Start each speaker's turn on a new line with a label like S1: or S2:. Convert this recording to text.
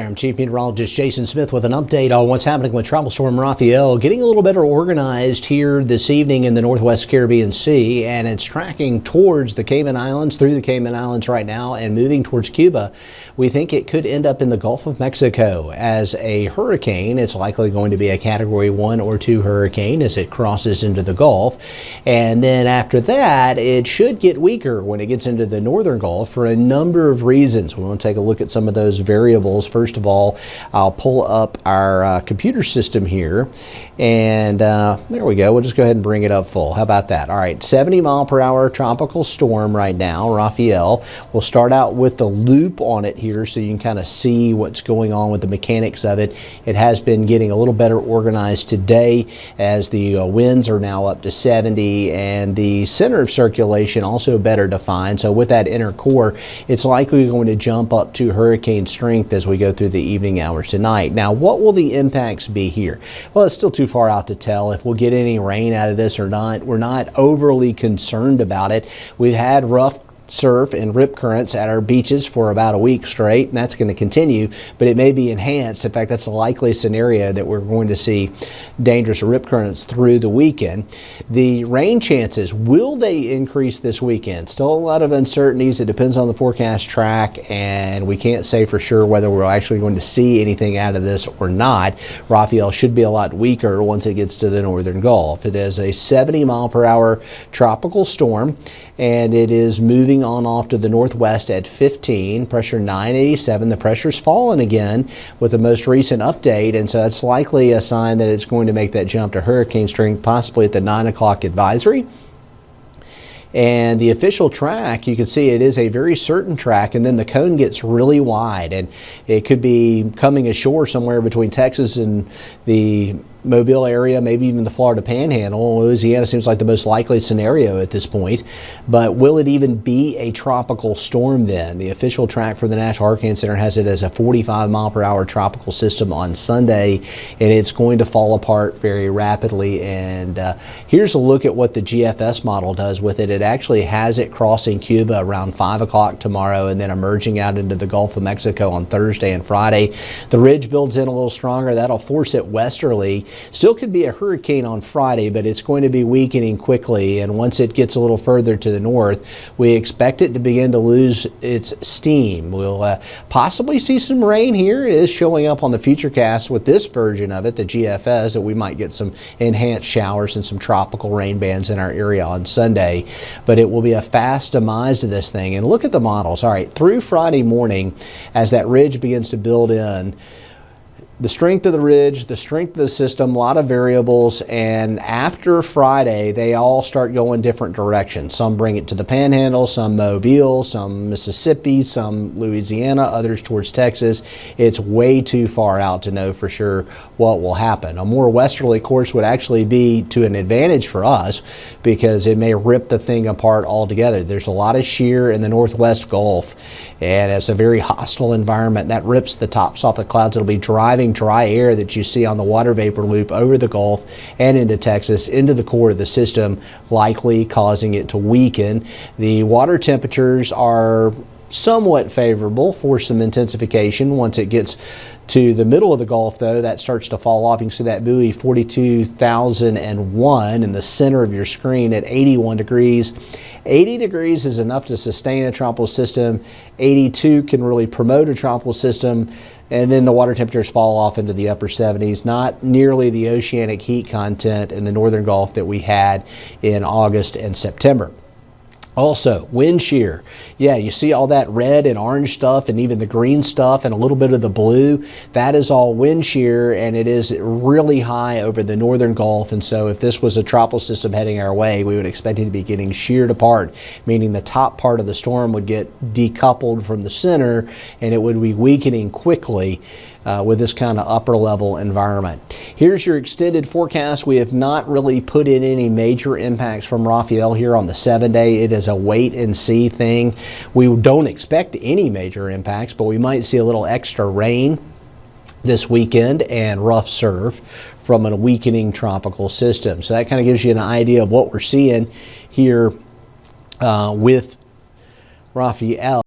S1: I'm Chief Meteorologist Jason Smith with an update on what's happening with Tropical Storm Rafael. Getting a little better organized here this evening in the Northwest Caribbean Sea, and it's tracking towards the Cayman Islands, through the Cayman Islands right now, and moving towards Cuba. We think it could end up in the Gulf of Mexico as a hurricane. It's likely going to be a Category 1 or 2 hurricane as it crosses into the Gulf. And then after that, it should get weaker when it gets into the northern Gulf for a number of reasons. We want to take a look at some of those variables. First of all, I'll pull up our computer system here, and there we go. We'll just go ahead and bring it up full. How about that? All right, 70-mile-per-hour tropical storm right now, Rafael. We'll start out with the loop on it here so you can kind of see what's going on with the mechanics of it. It has been getting a little better organized today as the winds are now up to 70, and the center of circulation also better defined. So with that inner core, it's likely going to jump up to hurricane strength as we go through the evening hours tonight. Now, what will the impacts be here? Well, it's still too far out to tell if we'll get any rain out of this or not. We're not overly concerned about it. We've had rough surf and rip currents at our beaches for about a week straight, and that's going to continue, but it may be enhanced. In fact, that's a likely scenario that we're going to see dangerous rip currents through the weekend. The rain chances, will they increase this weekend? Still a lot of uncertainties. It depends on the forecast track, and we can't say for sure whether we're actually going to see anything out of this or not. Rafael should be a lot weaker once it gets to the northern Gulf. It is a 70-mile-per-hour tropical storm, and it is moving on off to the northwest at 15, pressure 987. The pressure's fallen again with the most recent update, and so that's likely a sign that it's going to make that jump to hurricane strength, possibly at the 9 o'clock advisory. And the official track, you can see it is a very certain track, and then the cone gets really wide, and it could be coming ashore somewhere between Texas and the Mobile area, maybe even the Florida Panhandle. Louisiana seems like the most likely scenario at this point. But will it even be a tropical storm then? The official track for the National Hurricane Center has it as a 45-mile-per-hour tropical system on Sunday, and it's going to fall apart very rapidly. And here's a look at what the GFS model does with it. It actually has it crossing Cuba around 5 o'clock tomorrow and then emerging out into the Gulf of Mexico on Thursday and Friday. The ridge builds in a little stronger. That'll force it westerly. Still could be a hurricane on Friday, but it's going to be weakening quickly, and once it gets a little further to the north, we expect it to begin to lose its steam. We'll possibly see some rain here. It is showing up on the Futurecast with this version of it, the GFS, that we might get some enhanced showers and some tropical rain bands in our area on Sunday, but it will be a fast demise to this thing. And look at the models. All right, through Friday morning, as that ridge begins to build in, the strength of the ridge, the strength of the system, a lot of variables, and after Friday, they all start going different directions. Some bring it to the Panhandle, some Mobile, some Mississippi, some Louisiana, others towards Texas. It's way too far out to know for sure what will happen. A more westerly course would actually be to an advantage for us because it may rip the thing apart altogether. There's a lot of shear in the northwest Gulf, and it's a very hostile environment. That rips the tops off the clouds. It'll be driving dry air that you see on the water vapor loop over the Gulf and into Texas, into the core of the system, likely causing it to weaken. The water temperatures are somewhat favorable for some intensification. Once it gets to the middle of the Gulf, though, that starts to fall off. You can see that buoy 42,001 in the center of your screen at 81 degrees. 80 degrees is enough to sustain a tropical system. 82 can really promote a tropical system, and then the water temperatures fall off into the upper 70s. Not nearly the oceanic heat content in the northern Gulf that we had in August and September. Also, wind shear. Yeah, you see all that red and orange stuff and even the green stuff and a little bit of the blue. That is all wind shear, and it is really high over the northern Gulf. And so if this was a tropical system heading our way, we would expect it to be getting sheared apart, meaning the top part of the storm would get decoupled from the center, and it would be weakening quickly with this kind of upper level environment. Here's your extended forecast. We have not really put in any major impacts from Rafael here on the 7-day. It is a wait and see thing. We don't expect any major impacts, but we might see a little extra rain this weekend and rough surf from a weakening tropical system. So that kind of gives you an idea of what we're seeing here with Rafael.